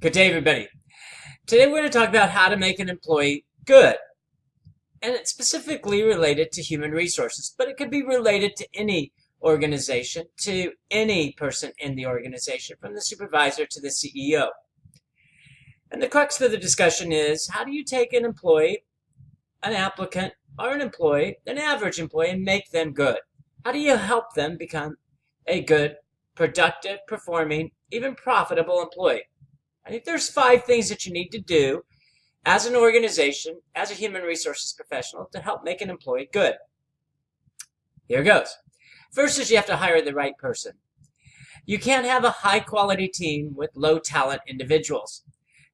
Good day, everybody. Today we're going to talk about how to make an employee good. And it's specifically related to human resources, but it could be related to any organization, to any person in the organization, from the supervisor to the CEO. And the crux of the discussion is, how do you take an employee, an applicant, or an employee, an average employee, and make them good? How do you help them become a good, productive, performing, even profitable employee? I think there's 5 things that you need to do as an organization, as a human resources professional, to help make an employee good. Here goes. First is you have to hire the right person. You can't have a high-quality team with low-talent individuals.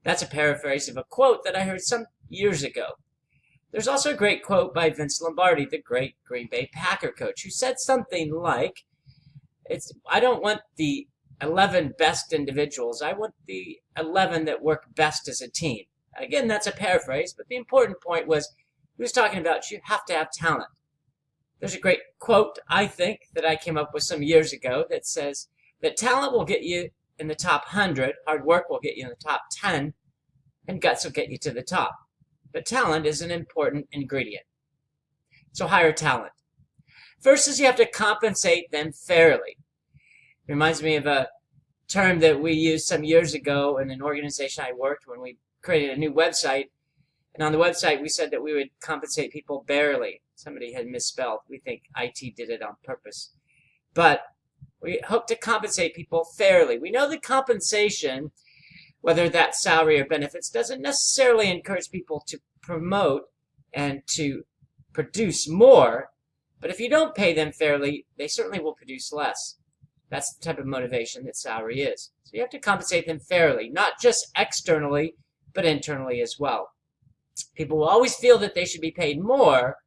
That's a paraphrase of a quote that I heard some years ago. There's also a great quote by Vince Lombardi, the great Green Bay Packer coach, who said something like, I don't want the 11 best individuals. I want the 11 that work best as a team. Again, that's a paraphrase, but the important point was he was talking about you have to have talent. There's a great quote, I think, that I came up with some years ago that says that talent will get you in the top 100, hard work will get you in the top 10, and guts will get you to the top. But talent is an important ingredient. So hire talent. First is you have to compensate them fairly. Reminds me of a term that we used some years ago in an organization I worked when we created a new website. And on the website, we said that we would compensate people barely. Somebody had misspelled. We think IT did it on purpose. But we hope to compensate people fairly. We know that compensation, whether that's salary or benefits, doesn't necessarily encourage people to promote and to produce more. But if you don't pay them fairly, they certainly will produce less. That's the type of motivation that salary is. So you have to compensate them fairly, not just externally, but internally as well. People will always feel that they should be paid more,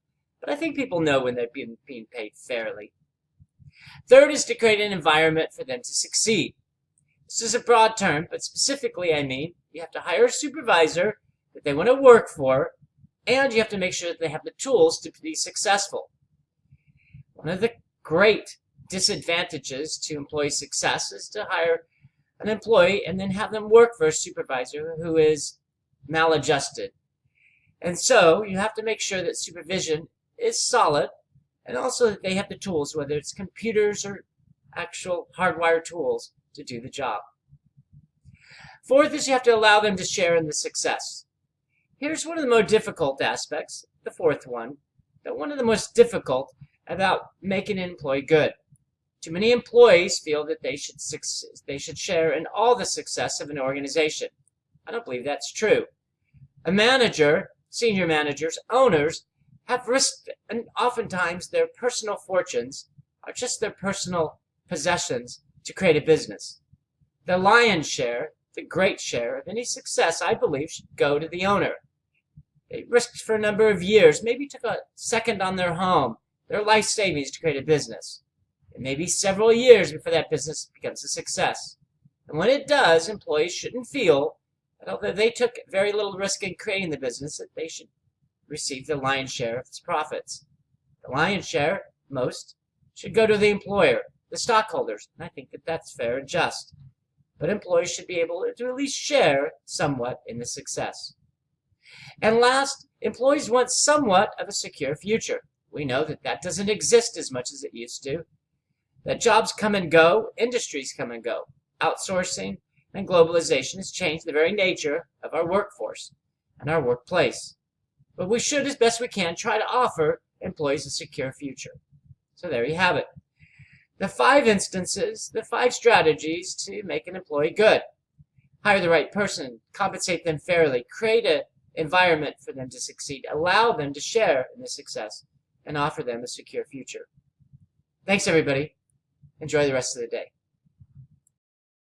but I think people know when they're being paid fairly. Third is to create an environment for them to succeed. This is a broad term, but specifically I mean you have to hire a supervisor that they want to work for, and you have to make sure that they have the tools to be successful. One of the great disadvantages to employee success is to hire an employee and then have them work for a supervisor who is maladjusted. And so you have to make sure that supervision is solid and also that they have the tools, whether it's computers or actual hardwired tools, to do the job. Fourth is you have to allow them to share in the success. Here's one of the more difficult aspects, the fourth one, but one of the most difficult about making an employee good. Too many employees feel that they should share in all the success of an organization. I don't believe that's true. A manager, senior managers, owners have risked, and oftentimes their personal fortunes are just their personal possessions to create a business. The lion's share, the great share of any success, I believe, should go to the owner. They risked for a number of years, maybe took a second on their home, their life savings to create a business. It may be several years before that business becomes a success. And when it does, employees shouldn't feel that although they took very little risk in creating the business, that they should receive the lion's share of its profits. The lion's share, most, should go to the employer, the stockholders, and I think that that's fair and just. But employees should be able to at least share somewhat in the success. And last, employees want somewhat of a secure future. We know that that doesn't exist as much as it used to. That jobs come and go, industries come and go. Outsourcing and globalization has changed the very nature of our workforce and our workplace. But we should, as best we can, try to offer employees a secure future. So there you have it. The 5 instances, the 5 strategies to make an employee good. Hire the right person, compensate them fairly, create an environment for them to succeed, allow them to share in the success, and offer them a secure future. Thanks, everybody. Enjoy the rest of the day.